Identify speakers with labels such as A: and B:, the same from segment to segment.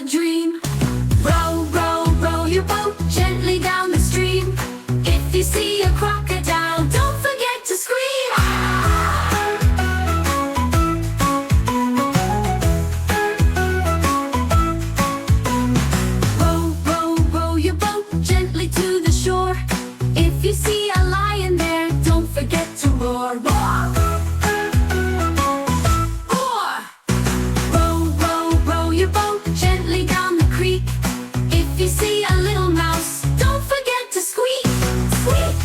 A: dream. Row, row, row your boat gently down the stream. If you see a crocodile, don't forget to scream. Row, row, row your boat gently to the shore. If you see a lion there, don't forget to roar. Roar! Roar! Row, row, row your boat gently down the creek. If you see a little mouse, don't forget to squeak. Squeak!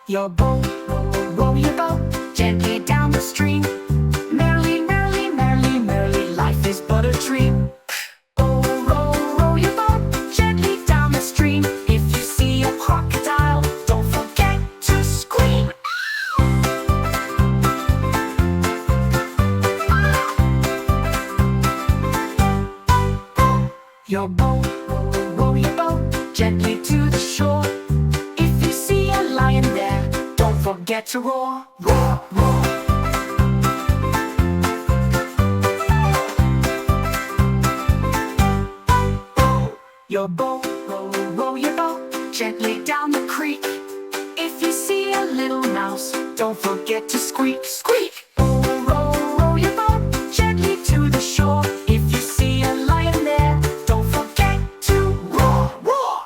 B: Your boat, row your boat gently down the stream. Merrily, merrily, merrily, merrily, life is but a dream. Oh, row, row your boat gently down the stream. If you see a crocodile, don't forget to scream. Your boat, row your boat gently to the shore. If you see a lion there, don't forget to roar. Roar, roar. Your boat, row your boat gently down the creek. If you see a little mouse, don't forget to squeak, squeak. Row, row your boat gently to the shore. If you see a lion there, don't forget to roar, roar.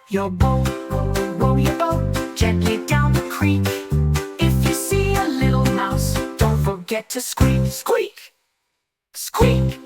B: Your boat, row your boat gently down the creek. If you see a little mouse, don't forget to squeak, squeak, squeak.